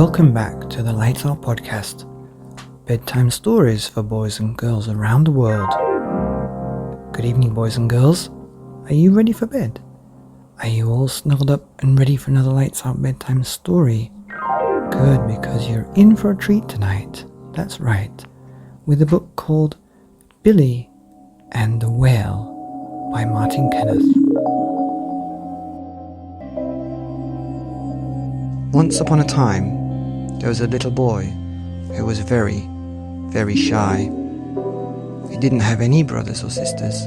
Welcome back to the Lights Out podcast, bedtime stories for boys and girls around the world. Good evening, boys and girls. Are you ready for bed? Are you all snuggled up and ready for another Lights Out bedtime story? Good, because you're in for a treat tonight. That's right, with a book called Billy and the Whale by Martyn Kenneth. Once upon a time, there was a little boy who was very, very shy. He didn't have any brothers or sisters,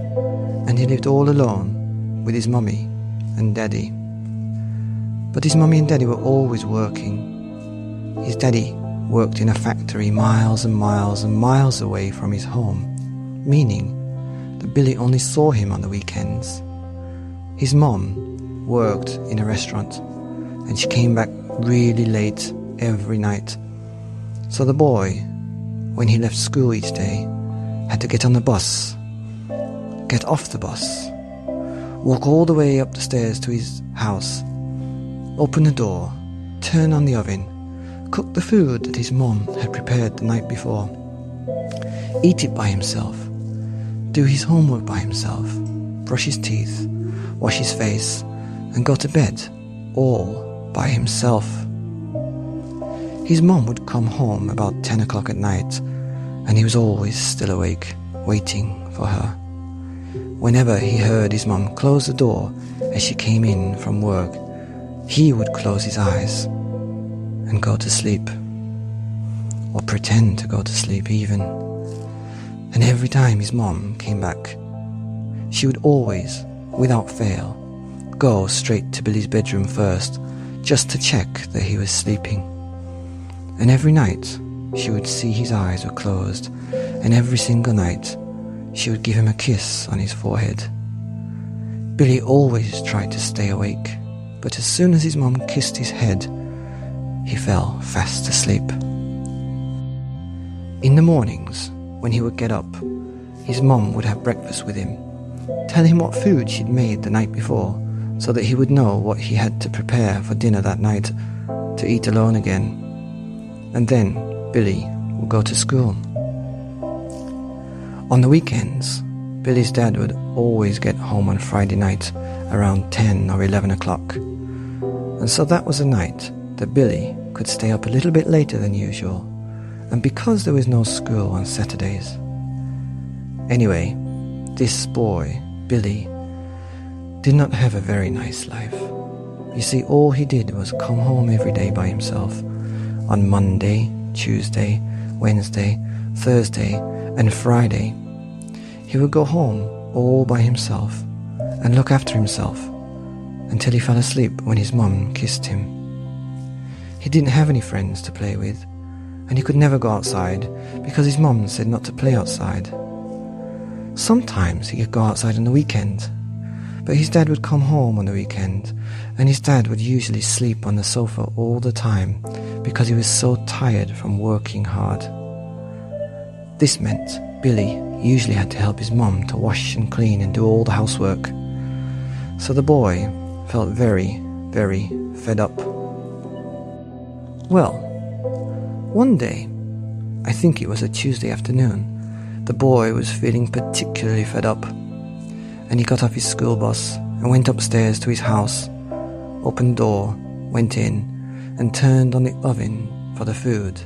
and he lived all alone with his mummy and daddy. But his mummy and daddy were always working. His daddy worked in a factory miles and miles and miles away from his home, meaning that Billy only saw him on the weekends. His mom worked in a restaurant, and she came back really late every night. So the boy, when he left school each day, had to get on the bus, get off the bus, walk all the way up the stairs to his house, open the door, turn on the oven, cook the food that his mom had prepared the night before, eat it by himself, do his homework by himself, brush his teeth, wash his face, and go to bed, all by himself. His mom would come home about 10 o'clock at night, and he was always still awake, waiting for her. Whenever he heard his mom close the door as she came in from work, he would close his eyes and go to sleep, or pretend to go to sleep even. And every time his mom came back, she would always, without fail, go straight to Billy's bedroom first, just to check that he was sleeping. And every night she would see his eyes were closed, and every single night she would give him a kiss on his forehead. Billy always tried to stay awake, but as soon as his mom kissed his head, he fell fast asleep. In the mornings, when he would get up, his mom would have breakfast with him, tell him what food she'd made the night before, so that he would know what he had to prepare for dinner that night to eat alone again. And then Billy would go to school. On the weekends, Billy's dad would always get home on Friday night around 10 or 11 o'clock. And so that was a night that Billy could stay up a little bit later than usual, and because there was no school on Saturdays. Anyway, this boy, Billy, did not have a very nice life. You see, all he did was come home every day by himself. On Monday, Tuesday, Wednesday, Thursday, and Friday, he would go home all by himself and look after himself until he fell asleep when his mum kissed him. He didn't have any friends to play with, and he could never go outside because his mum said not to play outside. Sometimes he could go outside on the weekend, but his dad would come home on the weekend, and his dad would usually sleep on the sofa all the time because he was so tired from working hard. This meant Billy usually had to help his mum to wash and clean and do all the housework. So the boy felt very, very fed up. Well, one day, I think it was a Tuesday afternoon, the boy was feeling particularly fed up, and he got off his school bus and went upstairs to his house, opened the door, went in, and turned on the oven for the food.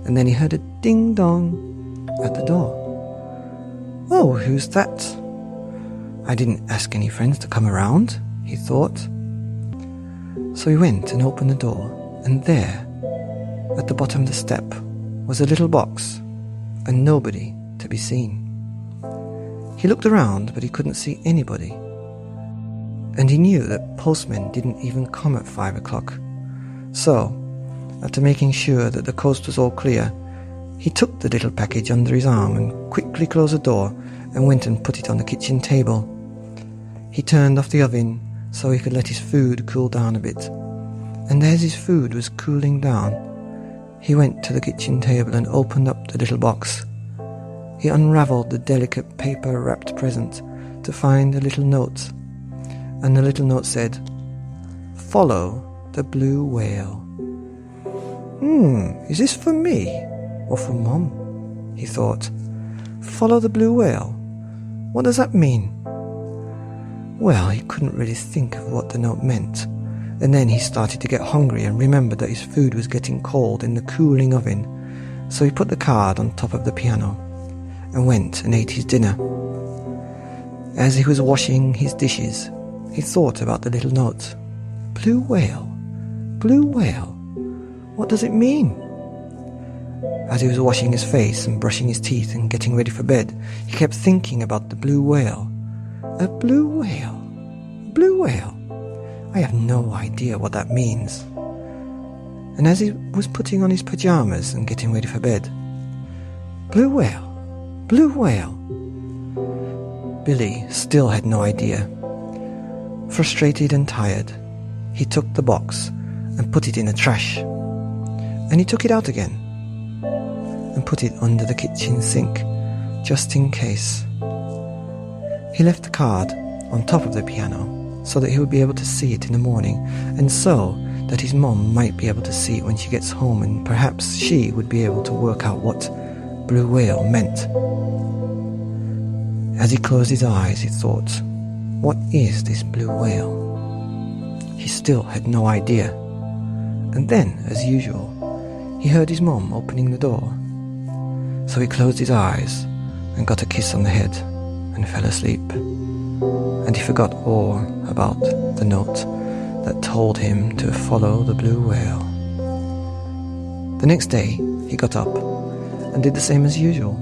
And then he heard a ding-dong at the door. Oh, who's that? I didn't ask any friends to come around, he thought. So he went and opened the door, and there, at the bottom of the step, was a little box, and nobody to be seen. He looked around, but he couldn't see anybody. And he knew that postmen didn't even come at 5 o'clock. So, after making sure that the coast was all clear, he took the little package under his arm and quickly closed the door and went and put it on the kitchen table. He turned off the oven so he could let his food cool down a bit. And as his food was cooling down, he went to the kitchen table and opened up the little box. He unravelled the delicate paper-wrapped present to find a little note, and the little note said, "Follow the blue whale." Is this for me? Or for Mum? He thought. Follow the blue whale? What does that mean? Well, he couldn't really think of what the note meant. And then he started to get hungry and remembered that his food was getting cold in the cooling oven. So he put the card on top of the piano and went and ate his dinner. As he was washing his dishes, he thought about the little note. Blue whale? Blue whale? What does it mean? As he was washing his face and brushing his teeth and getting ready for bed, he kept thinking about the blue whale. A blue whale? Blue whale? I have no idea what that means. And as he was putting on his pajamas and getting ready for bed, blue whale? Blue whale? Billy still had no idea. Frustrated and tired, he took the box and put it in the trash. And he took it out again and put it under the kitchen sink, just in case. He left the card on top of the piano so that he would be able to see it in the morning, and so that his mum might be able to see it when she gets home, and perhaps she would be able to work out what blue whale meant. As he closed his eyes, he thought, what is this blue whale? He still had no idea. And then, as usual, he heard his mum opening the door. So he closed his eyes and got a kiss on the head and fell asleep. And he forgot all about the note that told him to follow the blue whale. The next day, he got up and did the same as usual,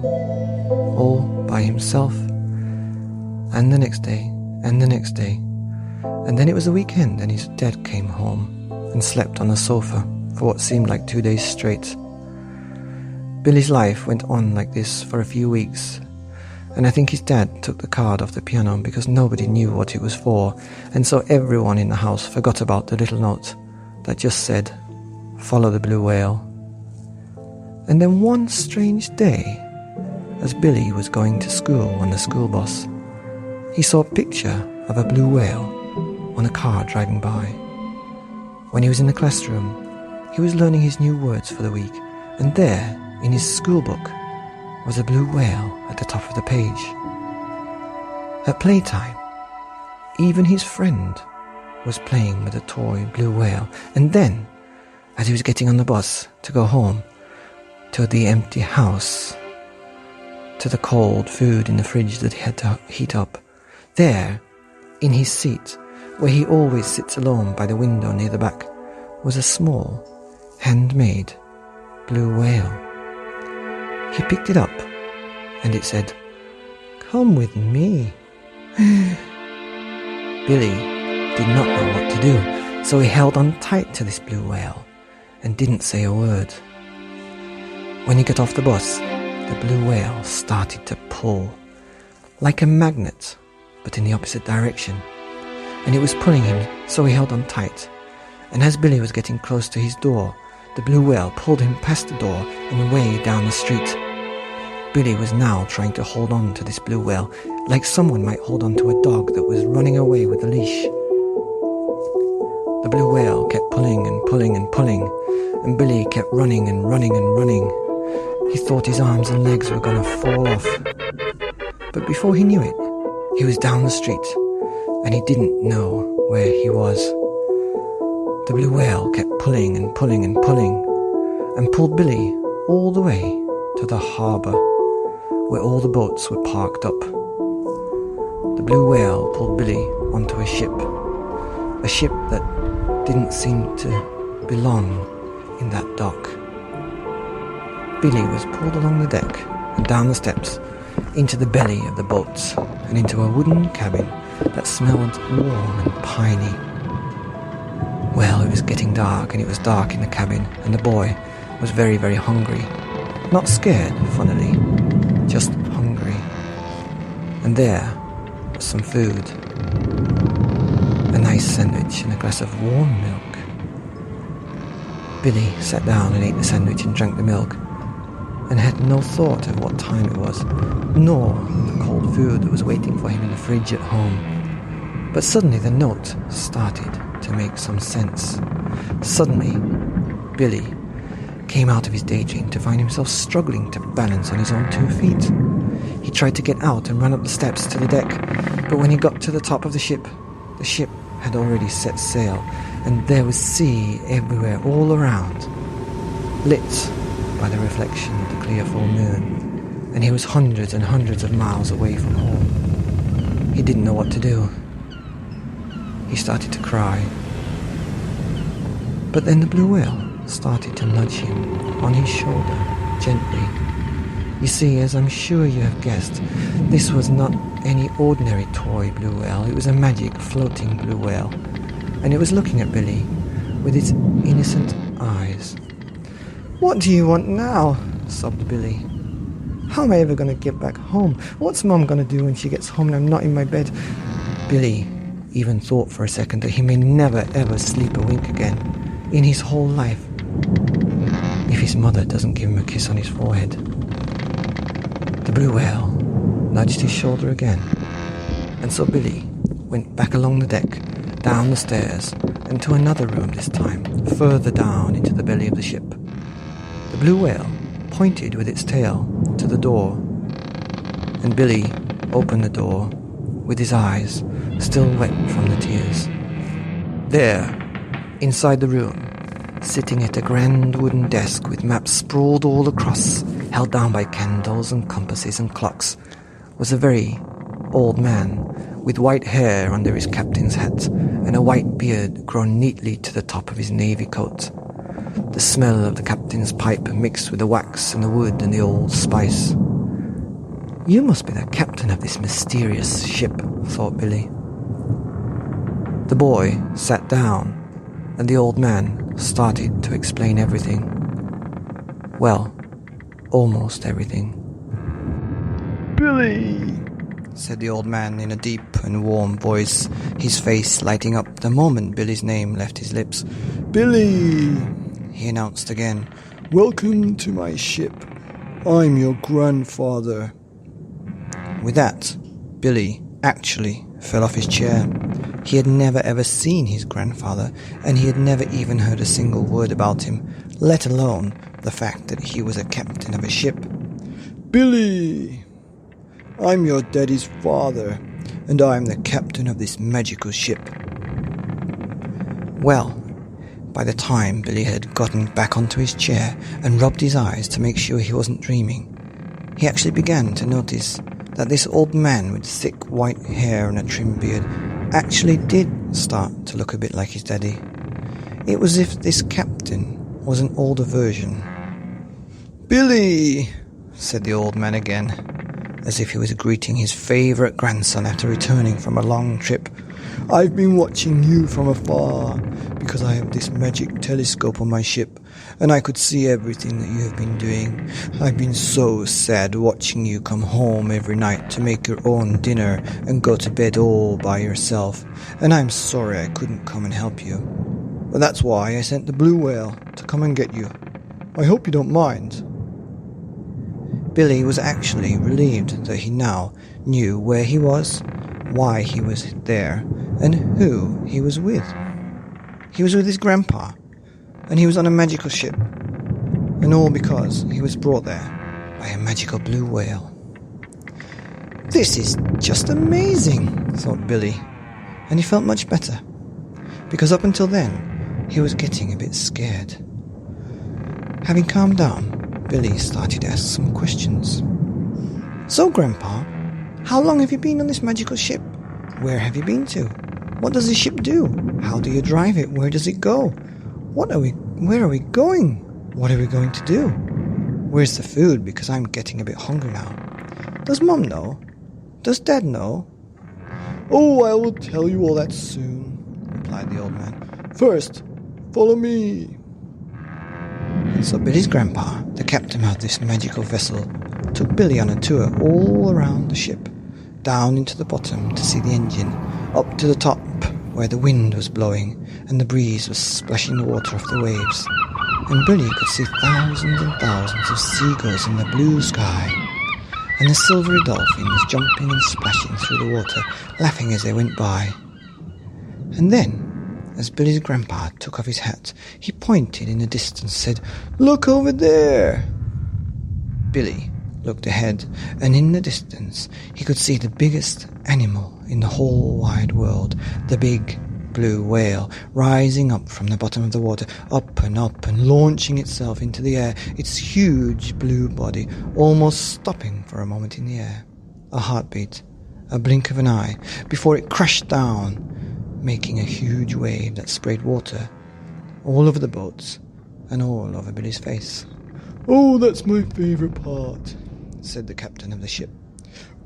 all by himself. And the next day, and the next day. And then it was the weekend and his dad came home and slept on the sofa for what seemed like 2 days straight. Billy's life went on like this for a few weeks, and I think his dad took the card off the piano because nobody knew what it was for, and so everyone in the house forgot about the little note that just said, follow the blue whale. And then one strange day, as Billy was going to school on the school bus, he saw a picture of a blue whale on a car driving by. When he was in the classroom, he was learning his new words for the week, and there, in his school book, was a blue whale at the top of the page. At playtime, even his friend was playing with a toy blue whale, and then, as he was getting on the bus to go home, to the empty house, to the cold food in the fridge that he had to heat up, there, in his seat, where he always sits alone by the window near the back, was a small, handmade blue whale. He picked it up, and it said, "Come with me." Billy did not know what to do, so he held on tight to this blue whale and didn't say a word. When he got off the bus, the blue whale started to pull, like a magnet, but in the opposite direction, and it was pulling him, so he held on tight. And as Billy was getting close to his door, the blue whale pulled him past the door and away down the street. Billy was now trying to hold on to this blue whale, like someone might hold on to a dog that was running away with a leash. The blue whale kept pulling and pulling and pulling, and Billy kept running and running and running. He thought his arms and legs were going to fall off. But before he knew it, he was down the street, and he didn't know where he was. The blue whale kept pulling and pulling and pulling, and pulled Billy all the way to the harbour, where all the boats were parked up. The blue whale pulled Billy onto a ship that didn't seem to belong in that dock. Billy was pulled along the deck and down the steps, into the belly of the boats, and into a wooden cabin that smelled warm and piney. Well, it was getting dark, and it was dark in the cabin, and the boy was very, very hungry. Not scared, funnily, just hungry. And there was some food. A nice sandwich and a glass of warm milk. Billy sat down and ate the sandwich and drank the milk, and had no thought of what time it was, nor the cold food that was waiting for him in the fridge at home. But suddenly the note started to make some sense. Suddenly, Billy came out of his daydream to find himself struggling to balance on his own 2 feet. He tried to get out and run up the steps to the deck, but when he got to the top of the ship had already set sail, and there was sea everywhere all around, lit by the reflection of the clear full moon, and he was hundreds and hundreds of miles away from home. He didn't know what to do. He started to cry. But then the blue whale started to nudge him on his shoulder, gently. You see, as I'm sure you have guessed, this was not any ordinary toy blue whale. It was a magic floating blue whale, and it was looking at Billy with its innocent eyes. "What do you want now?" sobbed Billy. "How am I ever going to get back home? What's Mum going to do when she gets home and I'm not in my bed?" Billy even thought for a second that he may never ever sleep a wink again in his whole life if his mother doesn't give him a kiss on his forehead. The blue whale nudged his shoulder again, and so Billy went back along the deck, down the stairs, and to another room this time, further down into the belly of the ship. The blue whale pointed with its tail to the door, and Billy opened the door with his eyes still wet from the tears. There, inside the room, sitting at a grand wooden desk with maps sprawled all across, held down by candles and compasses and clocks, was a very old man with white hair under his captain's hat and a white beard grown neatly to the top of his navy coat. The smell of the captain's pipe mixed with the wax and the wood and the old spice. "You must be the captain of this mysterious ship," thought Billy. The boy sat down, and the old man started to explain everything. Well, almost everything. "Billy," said the old man in a deep and warm voice, his face lighting up the moment Billy's name left his lips. "Billy," he announced again. "welcome to my ship. I'm your grandfather." With that, Billy actually fell off his chair. He had never ever seen his grandfather, and he had never even heard a single word about him, let alone the fact that he was a captain of a ship. "Billy, I'm your daddy's father, and I'm the captain of this magical ship." Well, by the time Billy had gotten back onto his chair and rubbed his eyes to make sure he wasn't dreaming, he actually began to notice that this old man with thick white hair and a trim beard actually did start to look a bit like his daddy. It was as if this captain was an older version. "Billy," said the old man again, as if he was greeting his favourite grandson after returning from a long trip. "I've been watching you from afar because I have this magic telescope on my ship, and I could see everything that you have been doing. I've been so sad watching you come home every night to make your own dinner and go to bed all by yourself, and I'm sorry I couldn't come and help you. But that's why I sent the blue whale to come and get you. I hope you don't mind." Billy was actually relieved that he now knew where he was, why he was there, and who he was with. He was with his grandpa, and he was on a magical ship, and all because he was brought there by a magical blue whale. "This is just amazing," thought Billy, and he felt much better, because up until then he was getting a bit scared. Having calmed down, Billy started to ask some questions. "So, Grandpa, how long have you been on this magical ship? Where have you been to? What does the ship do? How do you drive it? Where does it go? Where are we going? What are we going to do? Where's the food? Because I'm getting a bit hungry now. Does Mum know? Does Dad know?" "Oh, I will tell you all that soon," replied the old man. "First, follow me." And so Billy's grandpa, the captain of this magical vessel, took Billy on a tour all around the ship, down into the bottom to see the engine, up to the top where the wind was blowing and the breeze was splashing the water off the waves, and Billy could see thousands and thousands of seagulls in the blue sky, and the silvery dolphins jumping and splashing through the water, laughing as they went by. And then, As Billy's grandpa took off his hat, he pointed in the distance, said, "Look over there!" Billy looked ahead, and in the distance he could see the biggest animal in the whole wide world, the big blue whale, rising up from the bottom of the water, up and launching itself into the air, its huge blue body almost stopping for a moment in the air. A heartbeat, a blink of an eye, before it crashed down, making a huge wave that sprayed water all over the boats and all over Billy's face. "Oh, that's my favourite part," said the captain of the ship.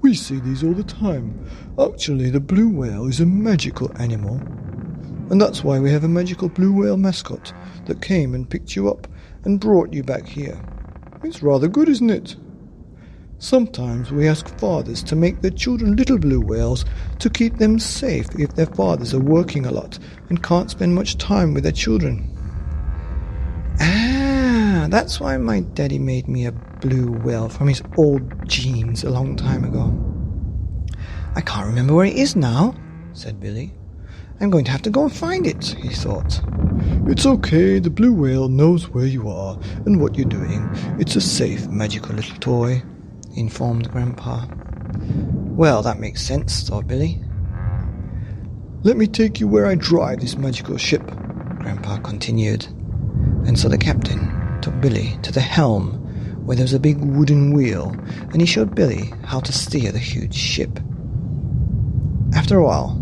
"We see these all the time. Actually, the blue whale is a magical animal. And that's why we have a magical blue whale mascot that came and picked you up and brought you back here. It's rather good, isn't it? Sometimes we ask fathers to make their children little blue whales to keep them safe if their fathers are working a lot and can't spend much time with their children." "Ah, that's why my daddy made me a blue whale from his old jeans a long time ago. I can't remember where it is now," said Billy. "I'm going to have to go and find it," he thought. "It's okay, the blue whale knows where you are and what you're doing. It's a safe, magical little toy," informed Grandpa. "Well, that makes sense," thought Billy. "Let me take you where I drive this magical ship," Grandpa continued. And so the captain took Billy to the helm, where there was a big wooden wheel, and he showed Billy how to steer the huge ship. After a while,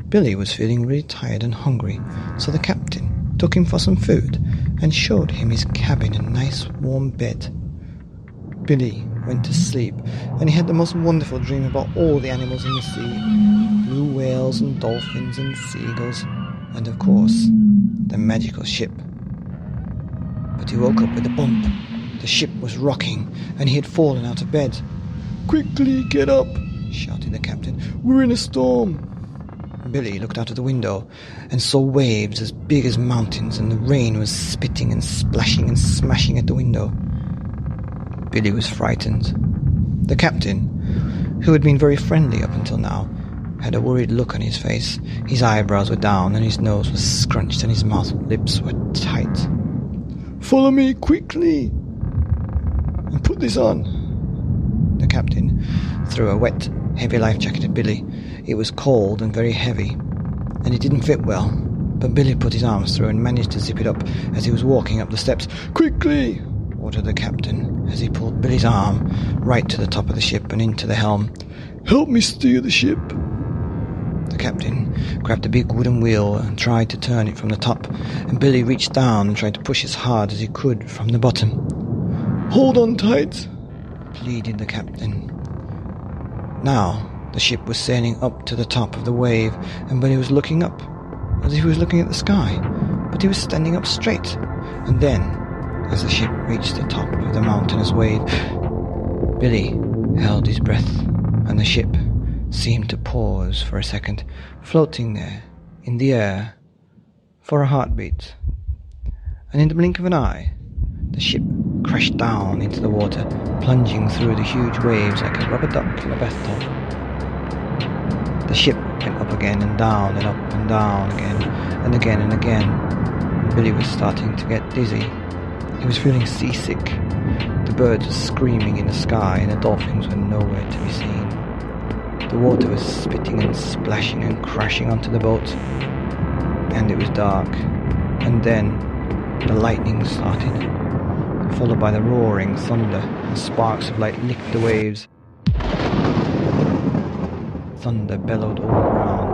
Billy was feeling really tired and hungry, so the captain took him for some food and showed him his cabin and nice warm bed. Billy went to sleep, and he had the most wonderful dream about all the animals in the sea, blue whales and dolphins and seagulls, and of course, the magical ship. But he woke up with a bump. The ship was rocking, and he had fallen out of bed. "Quickly, get up!" shouted the captain. "We're in a storm!" Billy looked out of the window and saw waves as big as mountains, and the rain was spitting and splashing and smashing at the window. Billy was frightened. The captain, who had been very friendly up until now, had a worried look on his face. His eyebrows were down, and his nose was scrunched, and his mouth and lips were tight. "Follow me, quickly! And put this on." The captain threw a wet, heavy life jacket at Billy. It was cold and very heavy, and it didn't fit well, but Billy put his arms through and managed to zip it up as he was walking up the steps. "Quickly!" ordered the captain as he pulled Billy's arm right to the top of the ship and into the helm. "Help me steer the ship." The captain grabbed a big wooden wheel and tried to turn it from the top, and Billy reached down and tried to push as hard as he could from the bottom. "Hold on tight," pleaded the captain. Now the ship was sailing up to the top of the wave, and Billy was looking up, as if he was looking at the sky, but he was standing up straight. And then, as the ship reached the top of the mountainous wave, Billy held his breath, and the ship seemed to pause for a second, floating there in the air for a heartbeat. And in the blink of an eye, the ship crashed down into the water, plunging through the huge waves like a rubber duck in a bathtub. The ship went up again and down and up and down again and again and again. Billy was starting to get dizzy. He was feeling seasick. The birds were screaming in the sky, and the dolphins were nowhere to be seen. The water was spitting and splashing and crashing onto the boat, and it was dark. And then the lightning started, followed by the roaring thunder, and sparks of light licked the waves. Thunder bellowed all around.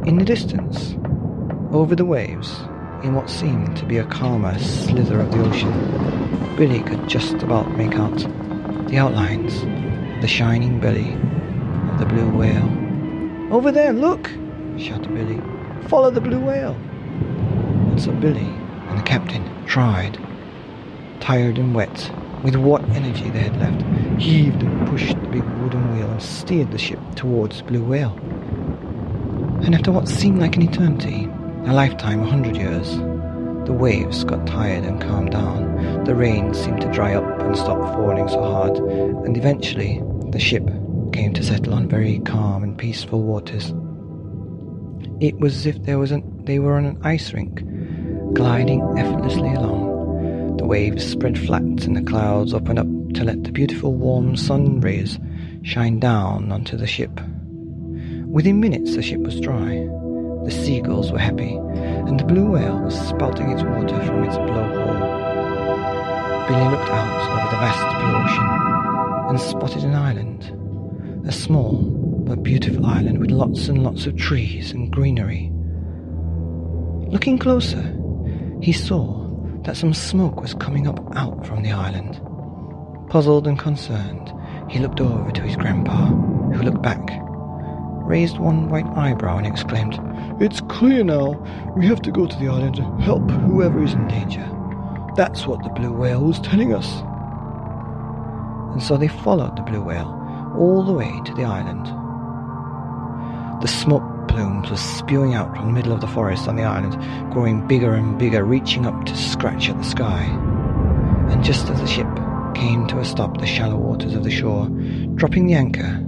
In the distance, over the waves, in what seemed to be a calmer slither of the ocean, Billy could just about make out the outlines of the shining belly of the blue whale. "Over there, look!" shouted Billy. "Follow the blue whale!" And so Billy and the captain tried, tired and wet, with what energy they had left, heaved and pushed the big wooden wheel and steered the ship towards the blue whale. And after what seemed like an eternity, a lifetime, 100 years, the waves got tired and calmed down. The rain seemed to dry up and stop falling so hard, and eventually the ship came to settle on very calm and peaceful waters. It was as if there was an they were on an ice rink, gliding effortlessly along. The waves spread flat and the clouds opened up to let the beautiful warm sun rays shine down onto the ship. Within minutes the ship was dry. The seagulls were happy, and the blue whale was spouting its water from its blowhole. Billy looked out over the vast blue ocean and spotted an island, a small but beautiful island with lots and lots of trees and greenery. Looking closer, he saw that some smoke was coming up out from the island. Puzzled and concerned, he looked over to his grandpa, who looked back, raised one white eyebrow and exclaimed, "It's clear now. We have to go to the island to help whoever is in danger. That's what the blue whale was telling us." And so they followed the blue whale all the way to the island. The smoke plumes were spewing out from the middle of the forest on the island, growing bigger and bigger, reaching up to scratch at the sky. And just as the ship came to a stop the shallow waters of the shore, dropping the anchor,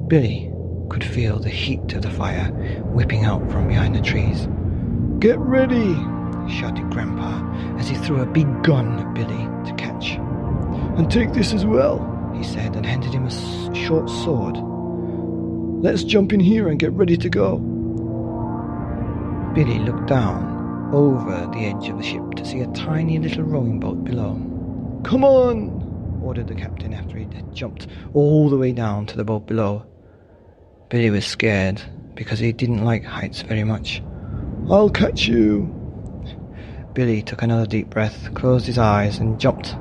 Billy could feel the heat of the fire whipping out from behind the trees. "Get ready!" shouted Grandpa as he threw a big gun at Billy to catch. "And take this as well," he said, and handed him a short sword. "Let's jump in here and get ready to go." Billy looked down over the edge of the ship to see a tiny little rowing boat below. "Come on!" ordered the captain after he had jumped all the way down to the boat below. Billy was scared because he didn't like heights very much. "I'll catch you." Billy took another deep breath, closed his eyes and jumped.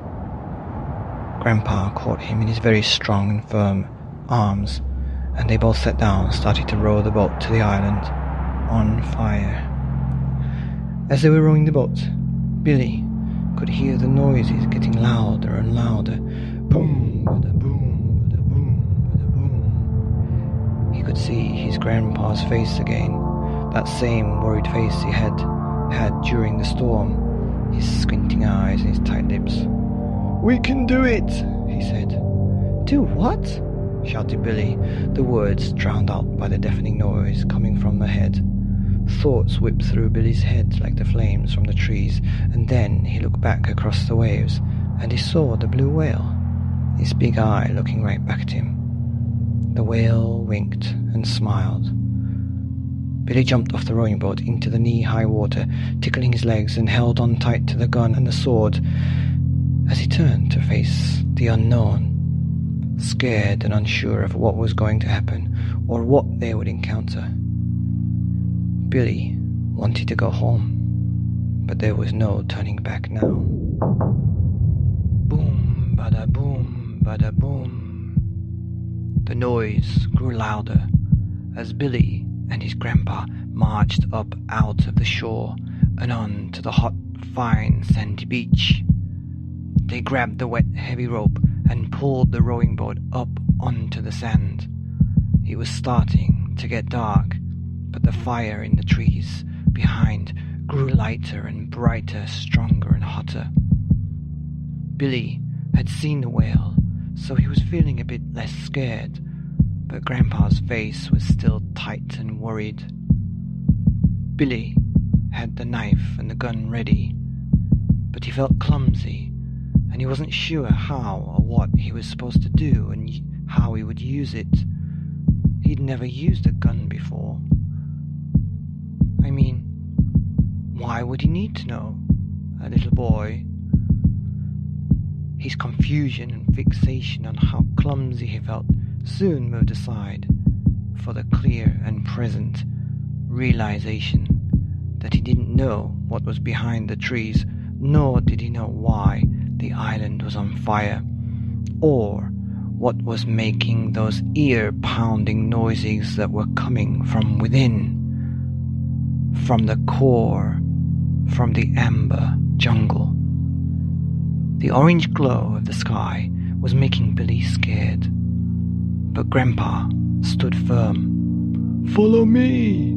Grandpa caught him in his very strong and firm arms, and they both sat down and started to row the boat to the island, on fire. As they were rowing the boat, Billy could hear the noises getting louder and louder. Boom, bada boom, bada boom, bada boom. He could see his grandpa's face again, that same worried face he had during the storm, his squinting eyes and his tight lips. "We can do it," he said. "Do what?" shouted Billy, the words drowned out by the deafening noise coming from ahead. Thoughts whipped through Billy's head like the flames from the trees, and then he looked back across the waves, and he saw the blue whale, his big eye looking right back at him. The whale winked and smiled. Billy jumped off the rowing boat into the knee-high water, tickling his legs, and held on tight to the gun and the sword as he turned to face the unknown, scared and unsure of what was going to happen or what they would encounter. Billy wanted to go home, but there was no turning back now. Boom, bada boom, bada boom. The noise grew louder as Billy and his grandpa marched up out of the shore and on to the hot, fine, sandy beach. They grabbed the wet, heavy rope and pulled the rowing boat up onto the sand. It was starting to get dark, but the fire in the trees behind grew lighter and brighter, stronger and hotter. Billy had seen the whale, so he was feeling a bit less scared, but Grandpa's face was still tight and worried. Billy had the knife and the gun ready, but he felt clumsy, and he wasn't sure how or what he was supposed to do and how he would use it. He'd never used a gun before. I mean, why would he need to know? A little boy. His confusion and fixation on how clumsy he felt soon moved aside for the clear and present realization that he didn't know what was behind the trees, nor did he know why the island was on fire, or what was making those ear-pounding noises that were coming from within, from the core, from the amber jungle. The orange glow of the sky was making Billy scared, but Grandpa stood firm. "Follow me,"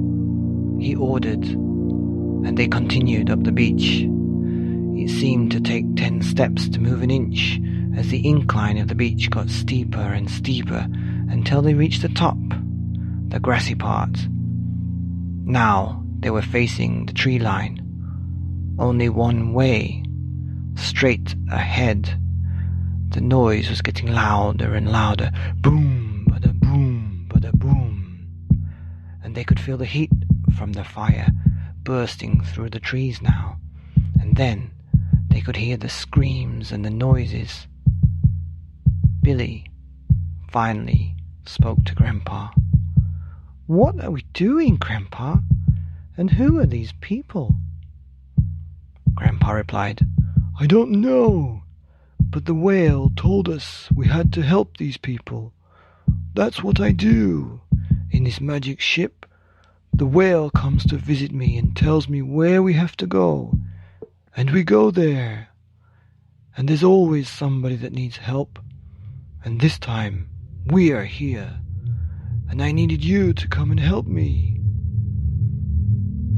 he ordered, and they continued up the beach. It seemed to take 10 steps to move an inch as the incline of the beach got steeper and steeper until they reached the top, the grassy part. Now They were facing the tree line, only one way, straight ahead. The noise was getting louder and louder. Boom, bada boom, bada boom. And they could feel the heat from the fire bursting through the trees now. And then they could hear the screams and the noises. Billy finally spoke to Grandpa. "What are we doing, Grandpa? And who are these people?" Grandpa replied, "I don't know, but the whale told us we had to help these people. That's what I do. In this magic ship, the whale comes to visit me and tells me where we have to go. And we go there. And there's always somebody that needs help. And this time, we are here. And I needed you to come and help me."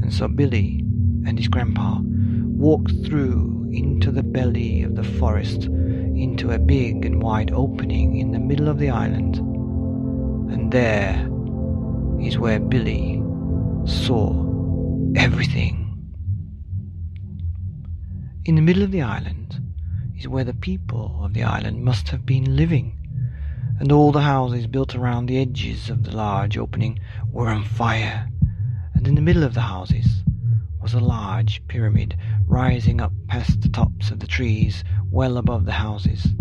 And so Billy and his grandpa walked through into the belly of the forest, into a big and wide opening in the middle of the island. And there is where Billy saw everything. In the middle of the island is where the people of the island must have been living, and all the houses built around the edges of the large opening were on fire, and in the middle of the houses was a large pyramid rising up past the tops of the trees well above the houses.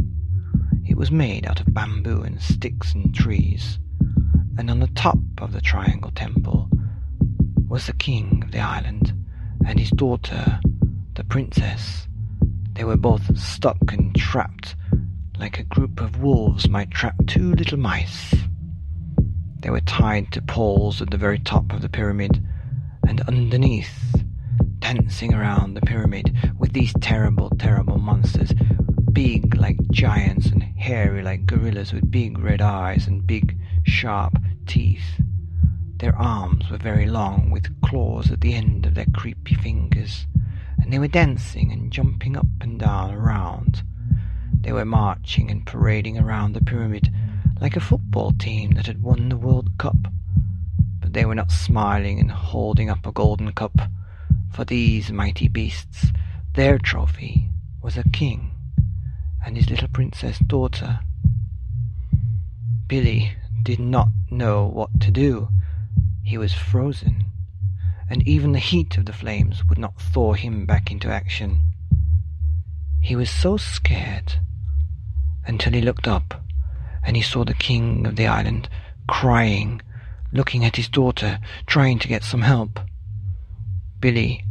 It was made out of bamboo and sticks and trees, and on the top of the triangle temple was the king of the island and his daughter, the princess. They were both stuck and trapped like a group of wolves might trap two little mice. They were tied to poles at the very top of the pyramid, and underneath, dancing around the pyramid with these terrible, terrible monsters, big like giants and hairy like gorillas with big red eyes and big sharp teeth. Their arms were very long with claws at the end of their creepy fingers, and they were dancing and jumping up and down around. They were marching and parading around the pyramid like a football team that had won the World Cup. But they were not smiling and holding up a golden cup. For these mighty beasts, their trophy was a king and his little princess daughter. Billy did not know what to do. He was frozen, and even the heat of the flames would not thaw him back into action. He was so scared until he looked up and he saw the king of the island crying, looking at his daughter, trying to get some help. Billy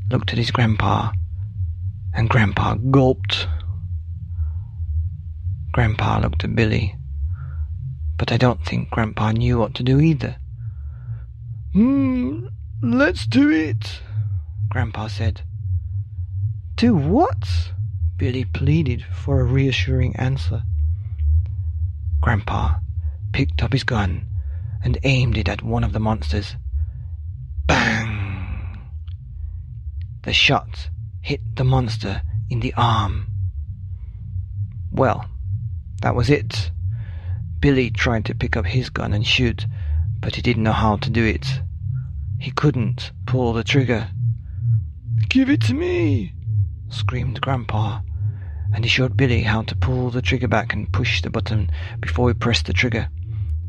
looked at his grandpa, and Grandpa gulped. Grandpa looked at Billy, but I don't think Grandpa knew what to do either. Let's do it," Grandpa said. "Do what?" Billy pleaded for a reassuring answer. Grandpa picked up his gun and aimed it at one of the monsters. Bang! The shot hit the monster in the arm. Well, that was it. Billy tried to pick up his gun and shoot, but he didn't know how to do it. He couldn't pull the trigger. "Give it to me," screamed Grandpa, and he showed Billy how to pull the trigger back and push the button before he pressed the trigger,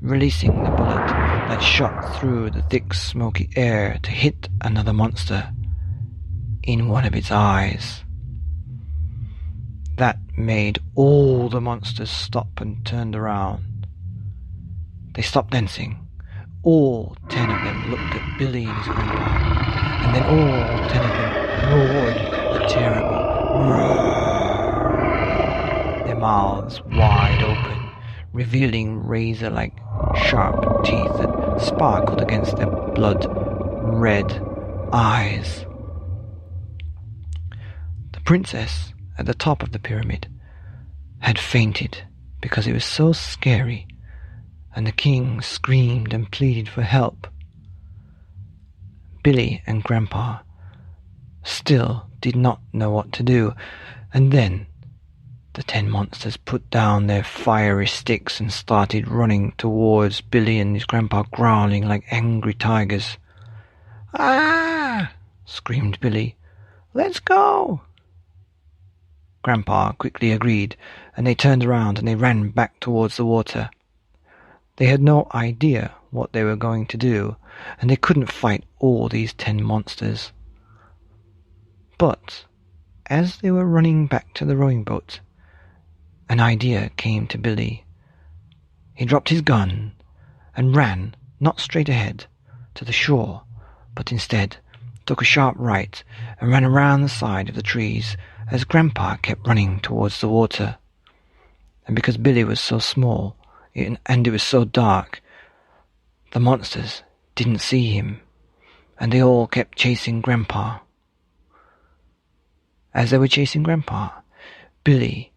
releasing the bullet that shot through the thick smoky air to hit another monster in one of its eyes. That made all the monsters stop and turned around. They stopped dancing. All 10 of them looked at Billy and his grandpa, and then all 10 of them roared a terrible roar, their mouths wide open, revealing razor-like sharp teeth that sparkled against their blood-red eyes. The princess at the top of the pyramid had fainted because it was so scary, and the king screamed and pleaded for help. Billy and Grandpa still did not know what to do, and then the 10 monsters put down their fiery sticks and started running towards Billy and his grandpa, growling like angry tigers. "Ah! screamed Billy. "Let's go!" Grandpa quickly agreed, and they turned around and they ran back towards the water. They had no idea what they were going to do, and they couldn't fight all these 10 monsters. But as they were running back to the rowing boat, an idea came to Billy. He dropped his gun and ran, not straight ahead, to the shore, but instead took a sharp right and ran around the side of the trees as Grandpa kept running towards the water. And because Billy was so small and it was so dark, the monsters didn't see him, and they all kept chasing Grandpa. As they were chasing Grandpa, Billy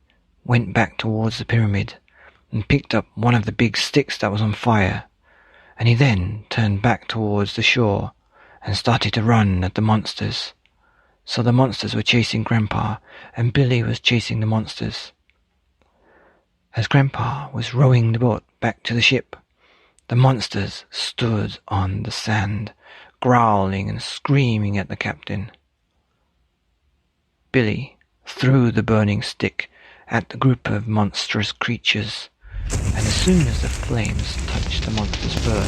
went back towards the pyramid and picked up one of the big sticks that was on fire, and he then turned back towards the shore and started to run at the monsters. So the monsters were chasing Grandpa, and Billy was chasing the monsters. As Grandpa was rowing the boat back to the ship, the monsters stood on the sand, growling and screaming at the captain. Billy threw the burning stick at the group of monstrous creatures, and as soon as the flames touched the monster's fur,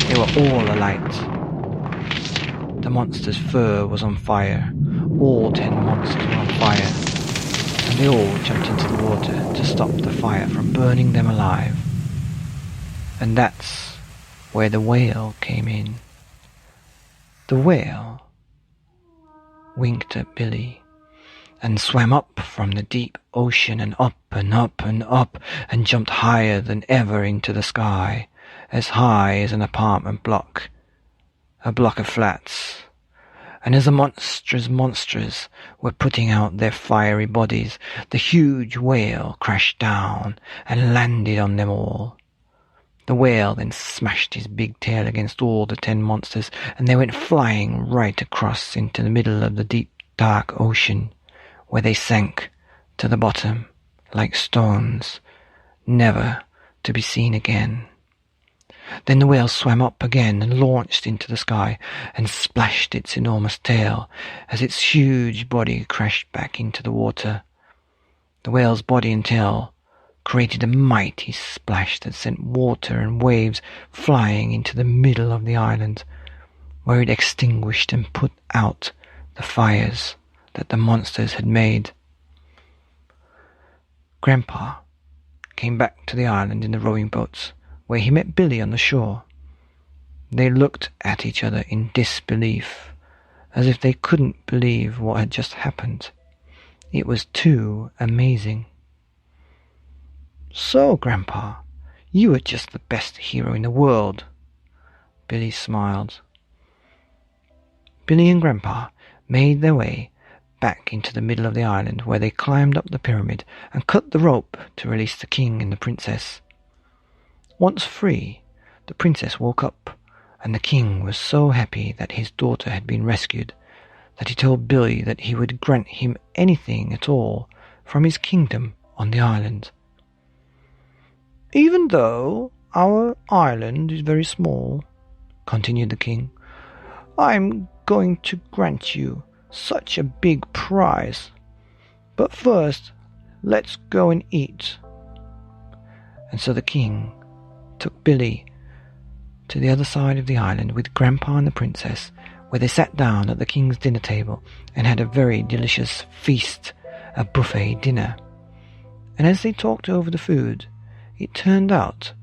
they were all alight. The monster's fur was on fire. All 10 monsters were on fire, and they all jumped into the water to stop the fire from burning them alive. And that's where the whale came in. The whale winked at Billy and swam up from the deep ocean and up and up and up and jumped higher than ever into the sky, as high as an apartment block, a block of flats. And as the monsters were putting out their fiery bodies, the huge whale crashed down and landed on them all. The whale then smashed his big tail against all the 10 monsters, and they went flying right across into the middle of the deep, dark ocean, where they sank to the bottom like stones, never to be seen again. Then the whale swam up again and launched into the sky and splashed its enormous tail as its huge body crashed back into the water. The whale's body and tail created a mighty splash that sent water and waves flying into the middle of the island, where it extinguished and put out the fires that the monsters had made. Grandpa came back to the island in the rowing boats, where he met Billy on the shore. They looked at each other in disbelief, as if they couldn't believe what had just happened. It was too amazing. "So, Grandpa, you were just the best hero in the world." Billy smiled. Billy and Grandpa made their way back into the middle of the island, where they climbed up the pyramid and cut the rope to release the king and the princess. Once free, the princess woke up, and the king was so happy that his daughter had been rescued that he told Billy that he would grant him anything at all from his kingdom on the island. "Even though our island is very small," continued the king, "I'm going to grant you such a big prize. But first, let's go and eat." And so the king took Billy to the other side of the island with Grandpa and the princess, where they sat down at the king's dinner table and had a very delicious feast, a buffet dinner. And as they talked over the food, it turned out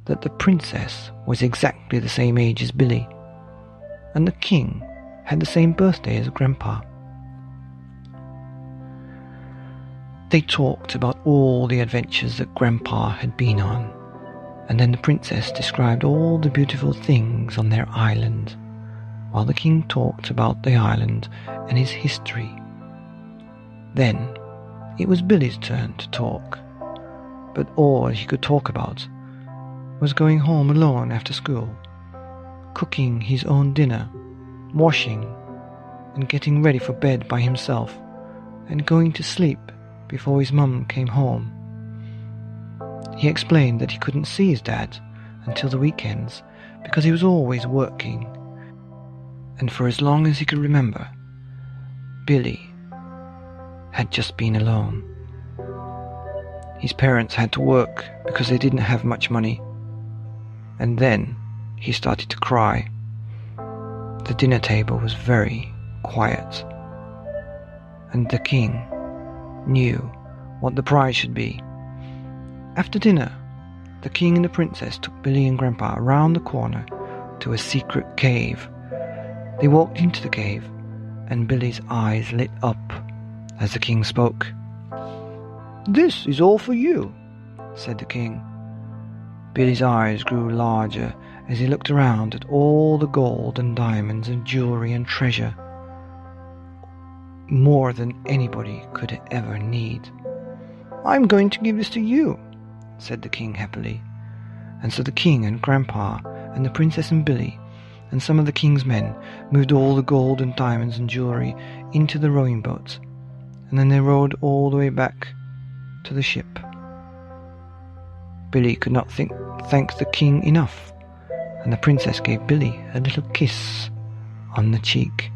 that the princess was exactly the same age as Billy, and the king had the same birthday as Grandpa. They talked about all the adventures that Grandpa had been on, and then the princess described all the beautiful things on their island, while the king talked about the island and his history. Then it was Billy's turn to talk, but all he could talk about was going home alone after school, cooking his own dinner, washing and getting ready for bed by himself, and going to sleep before his mum came home. He explained that he couldn't see his dad until the weekends because he was always working, And for as long as he could remember, Billy had just been alone. His parents had to work because they didn't have much money. And then he started to cry. The dinner table was very quiet, and the king knew what the prize should be. After dinner, the king and the princess took Billy and Grandpa around the corner to a secret cave. They walked into the cave, and Billy's eyes lit up as the king spoke. "This is all for you," said the king. Billy's eyes grew larger as he looked around at all the gold and diamonds and jewelry and treasure, more than anybody could ever need. "I'm going to give this to you," said the king happily. And so the king and Grandpa and the princess and Billy and some of the king's men moved all the gold and diamonds and jewelry into the rowing boat, and then they rowed all the way back to the ship. Billy could not thank the king enough, and the princess gave Billy a little kiss on the cheek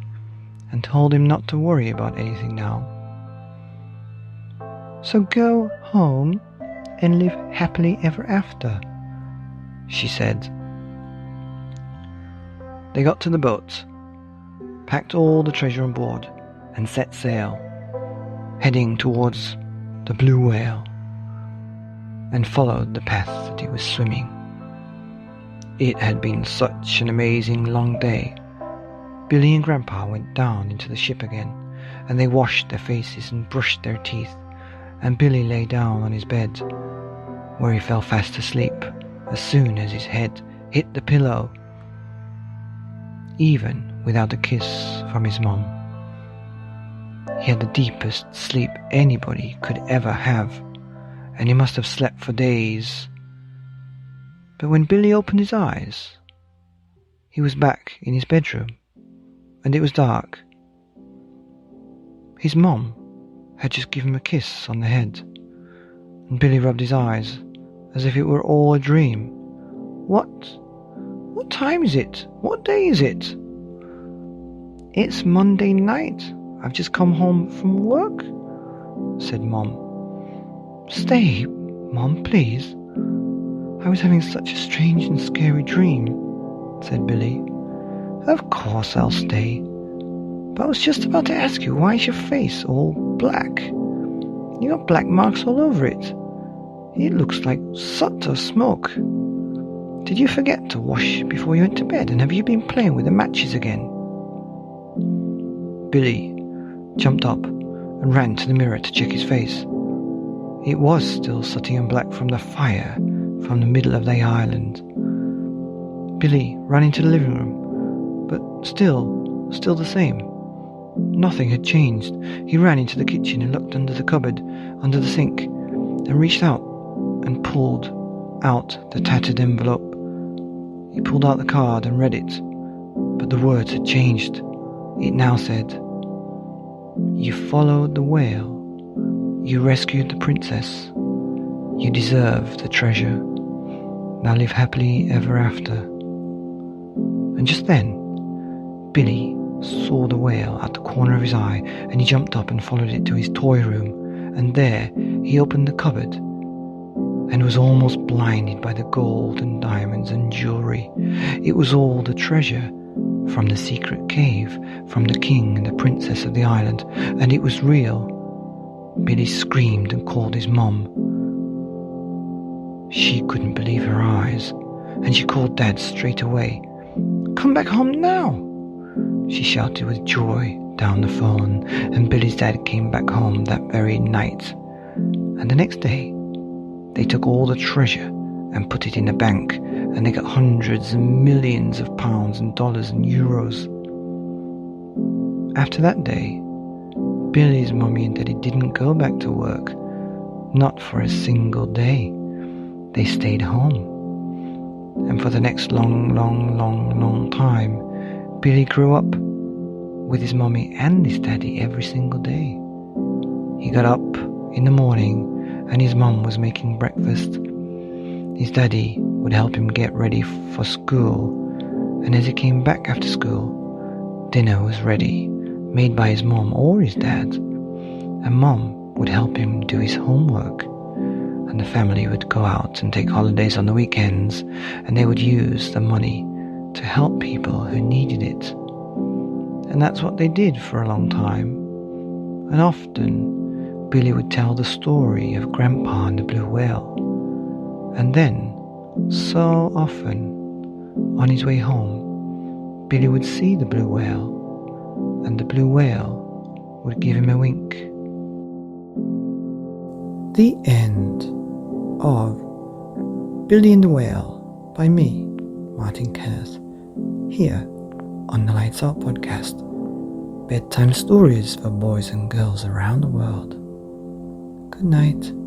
and told him not to worry about anything now. "So go home and live happily ever after," she said. They got to the boat, packed all the treasure on board, and set sail, heading towards the blue whale, and followed the path that it was swimming. It had been such an amazing long day. Billy and Grandpa went down into the ship again, and they washed their faces and brushed their teeth, and Billy lay down on his bed, where he fell fast asleep as soon as his head hit the pillow, even without a kiss from his mom. He had the deepest sleep anybody could ever have, and he must have slept for days. But when Billy opened his eyes, he was back in his bedroom, and it was dark. His mom had just given him a kiss on the head, and Billy rubbed his eyes as if it were all a dream. What time is it? What day is it?" "It's Monday night. I've just come home from work," said Mom. "Stay, Mom, please. I was having such a strange and scary dream," said Billy. "Of course I'll stay. But I was just about to ask you, why is your face all black? You got black marks all over it. It looks like soot or smoke. Did you forget to wash before you went to bed, and have you been playing with the matches again?" Billy jumped up and ran to the mirror to check his face. It was still sooty and black from the fire from the middle of the island. Billy ran into the living room, but still the same. Nothing had changed. He ran into the kitchen and looked under the cupboard, under the sink, and reached out and pulled out the tattered envelope. He pulled out the card and read it, but the words had changed. It now said, "You followed the whale. You rescued the princess. You deserve the treasure. Now live happily ever after." And just then, Billy saw the whale at the corner of his eye, and he jumped up and followed it to his toy room, and there he opened the cupboard and was almost blinded by the gold and diamonds and jewelry. It was all the treasure from the secret cave, from the king and the princess of the island, and it was real. Billy screamed and called his mom. She couldn't believe her eyes, and she called Dad straight away. "Come back home now," she shouted with joy down the phone, and Billy's dad came back home that very night. And the next day, they took all the treasure and put it in a bank, and they got hundreds and millions of pounds and dollars and euros. After that day, Billy's mommy and daddy didn't go back to work, not for a single day. They stayed home. And for the next long time, Billy grew up with his mommy and his daddy every single day. He got up in the morning and his mom was making breakfast. His daddy would help him get ready for school, and as he came back after school, dinner was ready, made by his mom or his dad, and Mom would help him do his homework, and the family would go out and take holidays on the weekends, and they would use the money to help people who needed it. And that's what they did for a long time. And often Billy would tell the story of Grandpa and the blue whale. And then, so often, on his way home, Billy would see the blue whale, and the blue whale would give him a wink. The end of Billy and the Whale by me, Martyn Kenneth, here on the Lights Out podcast. Bedtime stories for boys and girls around the world. Good night.